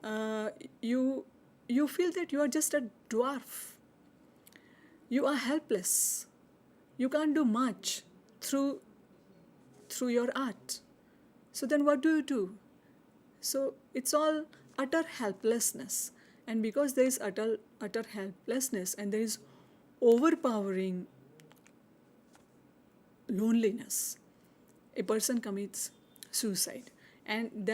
uh, you you feel that you are just a dwarf. You are helpless. You can't do much through your art. So then what do you do? So it's all utter helplessness. And because there is utter helplessness and there is overpowering loneliness, a person commits suicide. And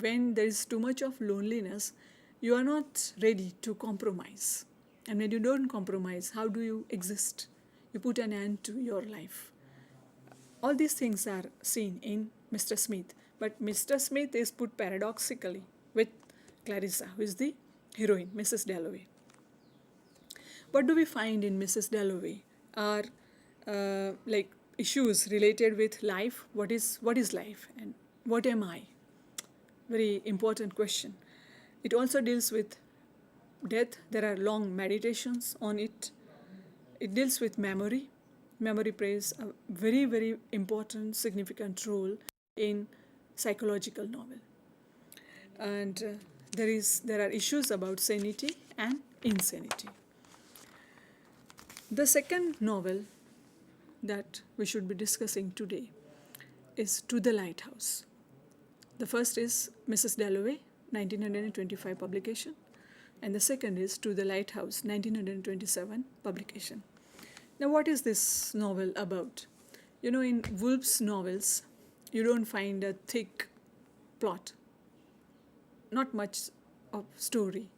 when there is too much of loneliness, you are not ready to compromise. And when you don't compromise, how do you exist? You put an end to your life. All these things are seen in Mr. Smith. But Mr. Smith is put paradoxically with Clarissa, who is the heroine, Mrs. Dalloway. What do we find in Mrs. Dalloway are like issues related with life. What is life and what am I? Very important question. It also deals with death. There are long meditations on it. It deals with memory. Memory plays a very, very important, significant role in psychological novel. And there are issues about sanity and insanity. The second novel that we should be discussing today is To the Lighthouse. The first is Mrs. Dalloway, 1925 publication, and the second is To the Lighthouse, 1927 publication. Now, what is this novel about? You know, in Woolf's novels, you don't find a thick plot, not much of story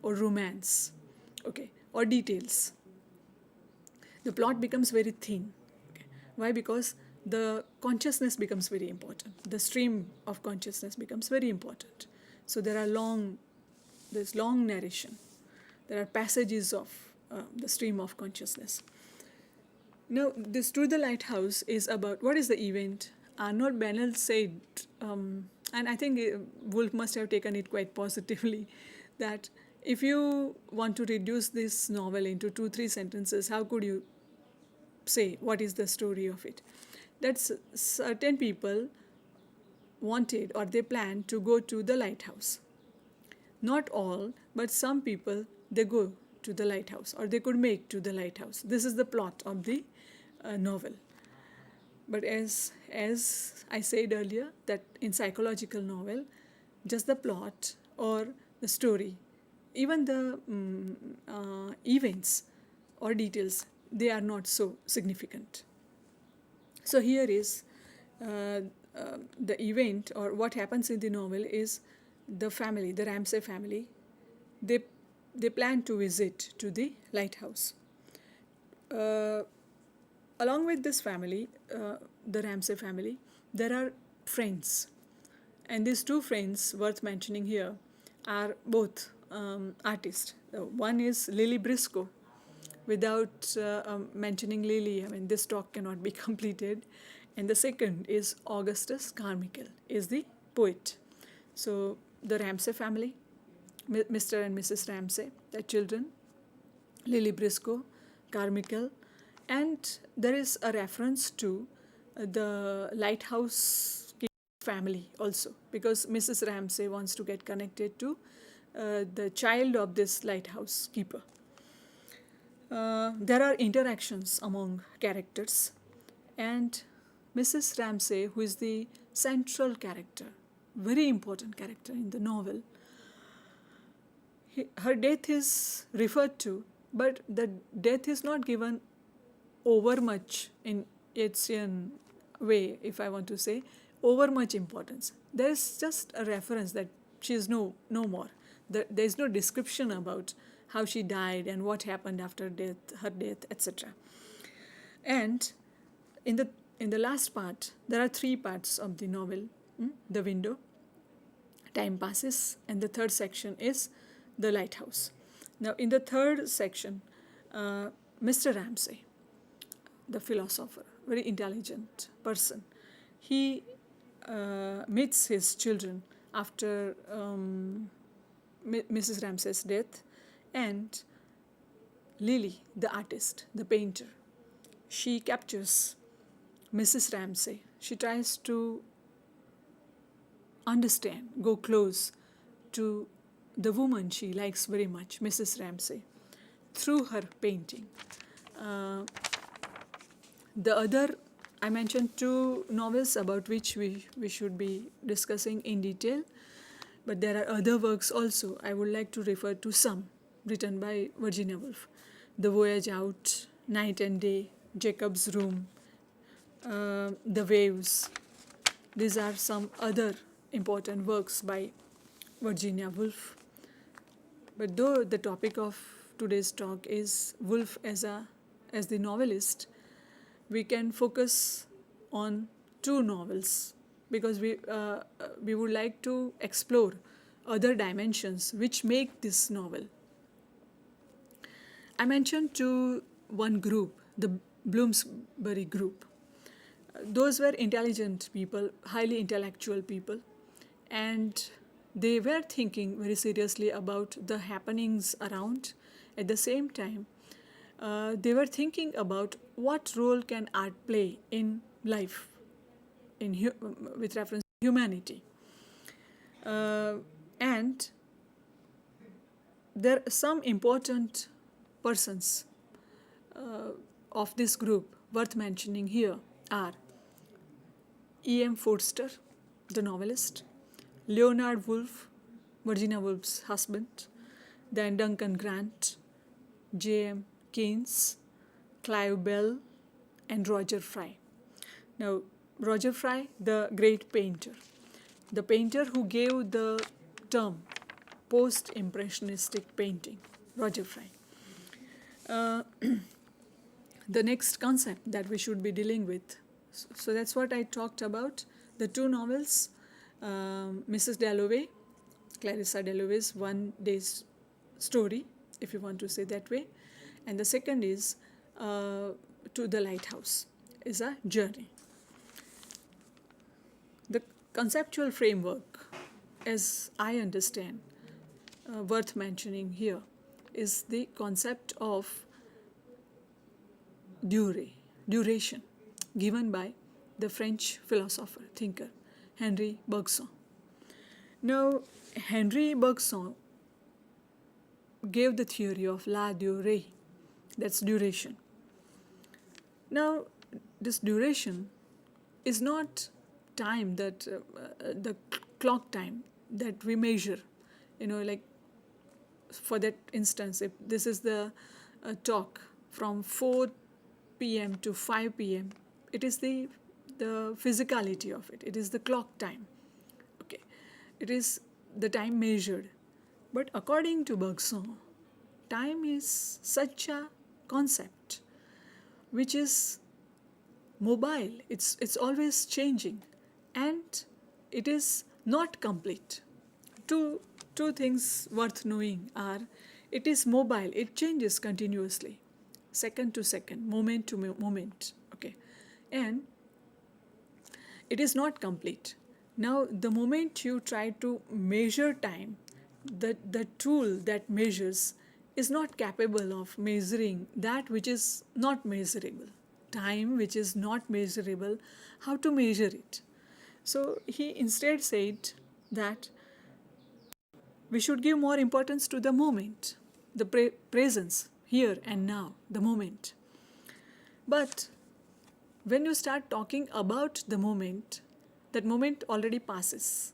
or romance, okay, or details. The plot becomes very thin. Okay. Why? Because the consciousness becomes very important. The stream of consciousness becomes very important. So there's long narration. There are passages of the stream of consciousness. Now, this To the Lighthouse is about what is the event. Arnold Bennell said, and I think Woolf must have taken it quite positively, that if you want to reduce this novel into 2-3 sentences, how could you say what is the story of it? That certain people wanted or they planned to go to the lighthouse. Not all, but some people, they go to the lighthouse or they could make to the lighthouse. This is the plot of the novel. But as I said earlier, that in psychological novel, just the plot or the story, even the events or details, they are not so significant. So here is the event or what happens in the novel is the family, the Ramsay family, they plan to visit to the lighthouse. Along with this family, the Ramsay family, there are friends. And these two friends worth mentioning here are both artists. One is Lily Briscoe. Without mentioning Lily, I mean, this talk cannot be completed. And the second is Augustus Carmichael, is the poet. So the Ramsay family, Mr. and Mrs. Ramsay, their children, Lily Briscoe, Carmichael, and there is a reference to the lighthouse family also, because Mrs. Ramsay wants to get connected to the child of this lighthouse keeper. There are interactions among characters, and Mrs. Ramsay, who is the central character, very important character in the novel, her death is referred to, but the death is not given over much in Yeatsian way, if I want to say, over much importance. There is just a reference that she is no more. There is no description about how she died and what happened after death, her death, etc. And in the last part, there are 3 parts of the novel. The window, time passes, and the third section is the lighthouse. Now, in the third section, Mr. Ramsay, the philosopher, very intelligent person, he meets his children after Mrs. Ramsay's death, and Lily, the artist, the painter, she captures Mrs. Ramsay. She tries to understand, go close to the woman she likes very much, Mrs. Ramsay, through her painting. The other, I mentioned two novels about which we should be discussing in detail, but there are other works also. I would like to refer to some written by Virginia Woolf. The Voyage Out, Night and Day, Jacob's Room, The Waves. These are some other important works by Virginia Woolf. But though the topic of today's talk is Woolf as the novelist, we can focus on two novels because we would like to explore other dimensions which make this novel. I mentioned to one group, the Bloomsbury Group. Those were intelligent people, highly intellectual people, and they were thinking very seriously about the happenings around. At the same time, they were thinking about what role can art play in life, with reference to humanity. And there are some important persons of this group worth mentioning here are E.M. Forster, the novelist, Leonard Woolf, Virginia Woolf's husband, then Duncan Grant, J.M. Keynes, Clive Bell, and Roger Fry. Now, Roger Fry, the great painter, the painter who gave the term post-impressionistic painting, Roger Fry. The next concept that we should be dealing with. So that's what I talked about. The two novels, Mrs. Dalloway, Clarissa Dalloway's One Day's Story, if you want to say that way. And the second is To the Lighthouse, is a journey. The conceptual framework, as I understand, worth mentioning here, is the concept of duration, given by the French philosopher, thinker, Henri Bergson. Now, Henri Bergson gave the theory of la durée, that's duration. Now, this duration is not time that the clock time that we measure, like for that instance, if this is the talk from 4 p.m. to 5 p.m., it is the physicality of it. It is the clock time. Okay, it is the time measured. But according to Bergson, time is such a concept which is mobile. It's always changing, and it is not complete. Two things worth knowing are: it is mobile. It changes continuously, second to second, moment to moment. Okay, and it is not complete. Now, the moment you try to measure time, the tool that measures is not capable of measuring that which is not measurable. Time which is not measurable, how to measure it? So he instead said that we should give more importance to the moment, the presence, here and now, the moment. But when you start talking about the moment, that moment already passes.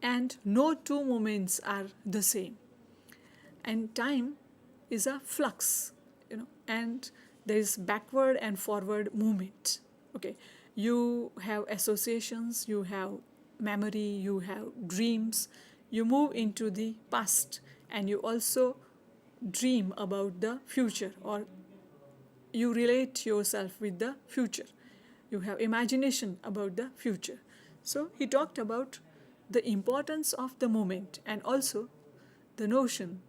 And no two moments are the same. And time is a flux, and there is backward and forward movement. Okay, you have associations, you have memory, you have dreams, you move into the past, and you also dream about the future, or you relate yourself with the future. You have imagination about the future. So he talked about the importance of the moment, and also the notion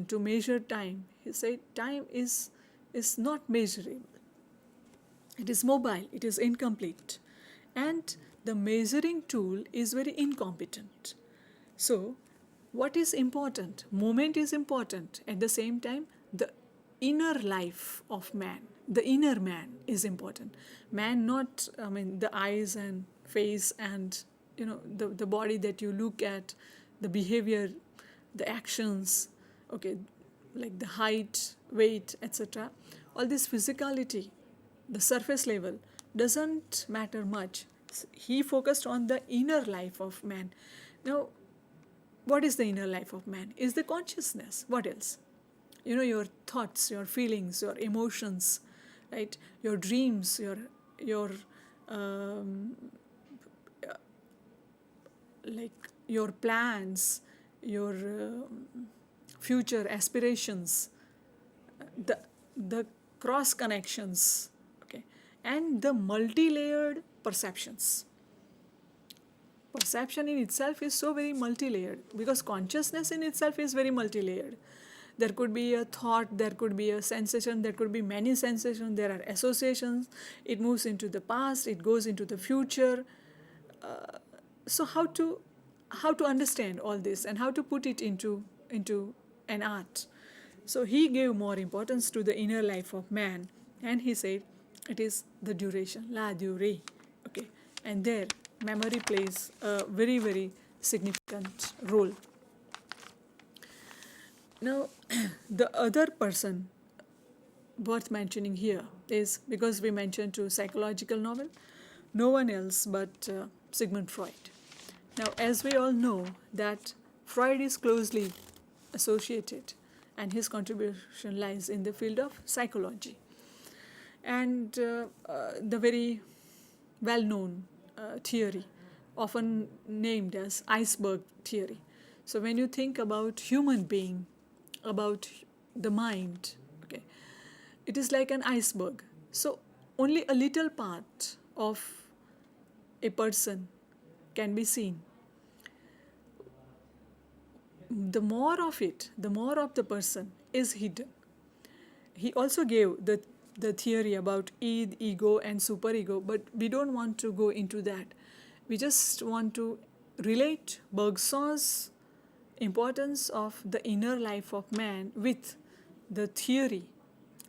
to measure time. He said time is not measurable. It is mobile, it is incomplete, and the measuring tool is very incompetent. So what is important? Moment is important. At the same time, the inner life of man, the inner man is important. Man, not, the eyes and face and, the body that you look at, the behavior, the actions, okay, like the height, weight, etc. All this physicality, the surface level, doesn't matter much. He focused on the inner life of man. Now, what is the inner life of man? Is the consciousness. What else? Your thoughts, your feelings, your emotions, right? Your dreams, your like your plans, your future aspirations, the cross connections, okay, and the multi-layered perceptions. Perception in itself is so very multi-layered, because consciousness in itself is very multi-layered. There could be a thought, there could be a sensation, there could be many sensations, there are associations, it moves into the past, it goes into the future. So how to understand all this and how to put it into an art? So he gave more importance to the inner life of man, and he said it is the duration, la durée, okay, and there memory plays a very, very significant role. Now, the other person worth mentioning here is, because we mentioned to psychological novel, no one else but Sigmund Freud. Now, as we all know that Freud is closely associated and his contribution lies in the field of psychology. And the very well-known theory, often named as iceberg theory. So when you think about human being, about the mind, okay, it is like an iceberg. So only a little part of a person can be seen. The more of it, the more of the person is hidden. He also gave the theory about id, ego, and superego, but we don't want to go into that. We just want to relate Bergson's importance of the inner life of man with the theory,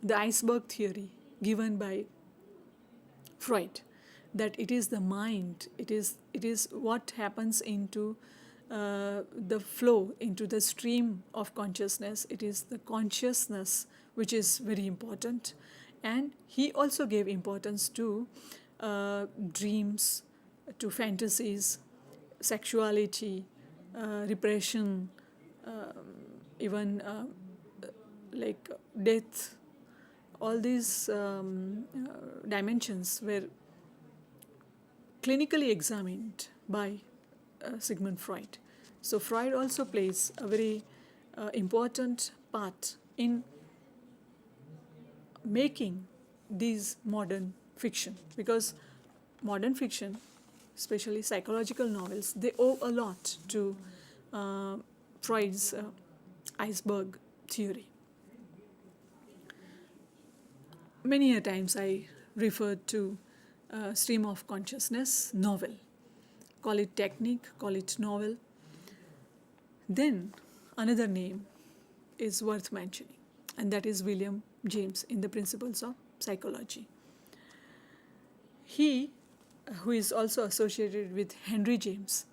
the iceberg theory given by Freud, that it is the mind, it is what happens into the flow, into the stream of consciousness. It is the consciousness which is very important. And he also gave importance to dreams, to fantasies, sexuality, repression, even like death. All these dimensions were clinically examined by Sigmund Freud. So Freud also plays a very important part in making these modern fiction, because modern fiction, especially psychological novels, they owe a lot to Freud's iceberg theory. Many a times I referred to stream of consciousness novel. Call it technique, call it novel. Then another name is worth mentioning, and that is William James in the Principles of Psychology. He, who is also associated with Henry James,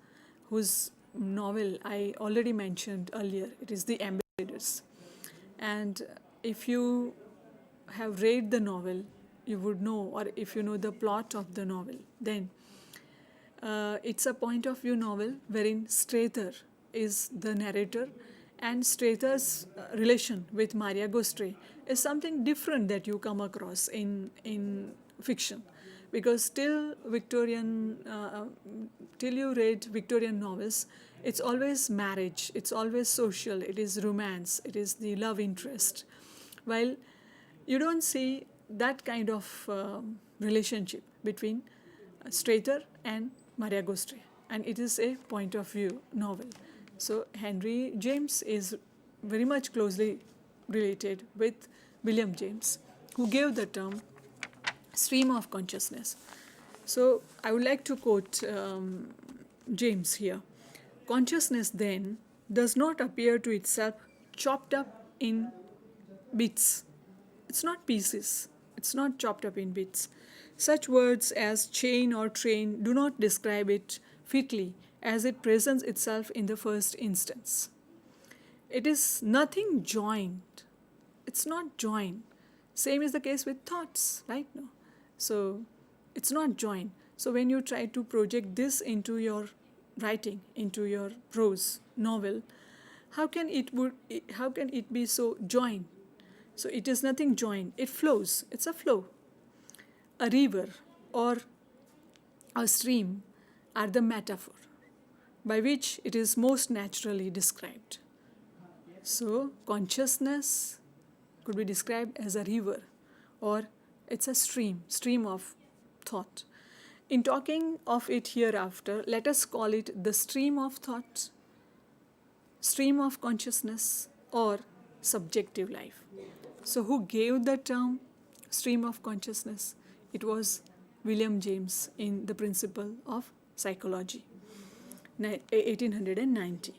whose novel I already mentioned earlier, it is The Ambassadors. And if you have read the novel, you would know, or if you know the plot of the novel, then it's a point of view novel wherein Strather is the narrator, and Strather's relation with Maria Gostre is something different that you come across in fiction, because till you read Victorian novels, it's always marriage, it's always social, it is romance, it is the love interest, while you don't see that kind of relationship between Strather and Maria Gostre, and it is a point of view novel. So Henry James is very much closely related with William James, who gave the term stream of consciousness. So I would like to quote James here. Consciousness then does not appear to itself chopped up in bits. It's not pieces. It's not chopped up in bits. Such words as chain or train do not describe it fitly as it presents itself in the first instance. It is nothing joined. It's not joined. Same is the case with thoughts, right? No. So it's not joined. So when you try to project this into your writing, into your prose novel, how can it be so joined? So it is nothing joined. It flows. It's a flow. A river or a stream are the metaphor by which it is most naturally described. So consciousness could be described as a river, or it's a stream of thought. In talking of it hereafter, let us call it the stream of thought, stream of consciousness, or subjective life. So who gave the term stream of consciousness? It was William James in The Principle of Psychology, 1890.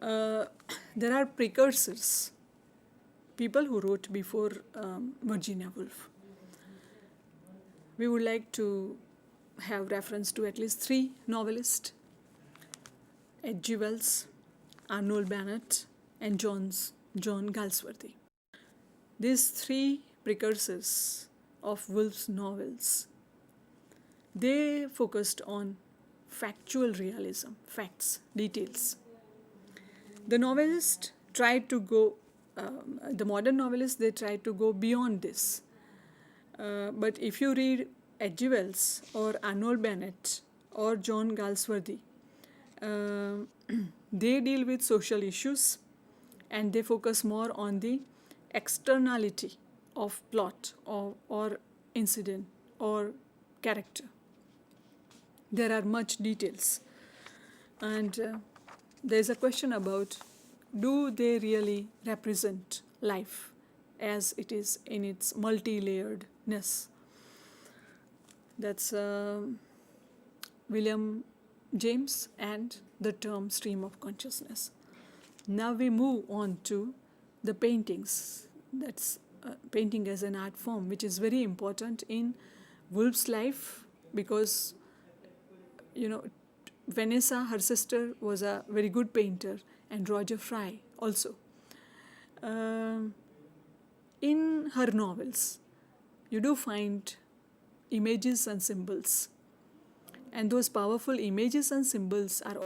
There are precursors, people who wrote before Virginia Woolf. We would like to have reference to at least 3 novelists: H.G. Wells, Arnold Bennett, and John Galsworthy. These 3 precursors of Woolf's novels, they focused on factual realism, facts, details. The novelist tried to go, the modern novelists, they tried to go beyond this. But if you read H.G. Wells or Arnold Bennett or John Galsworthy, they deal with social issues and they focus more on the externality of plot or incident or character. There are much details, and there is a question about, do they really represent life as it is in its multi-layeredness? That's William James and the term stream of consciousness. Now we move on to the paintings. That's painting as an art form, which is very important in Woolf's life, because Vanessa, her sister, was a very good painter, and Roger Fry also. In her novels, you do find images and symbols, and those powerful images and symbols are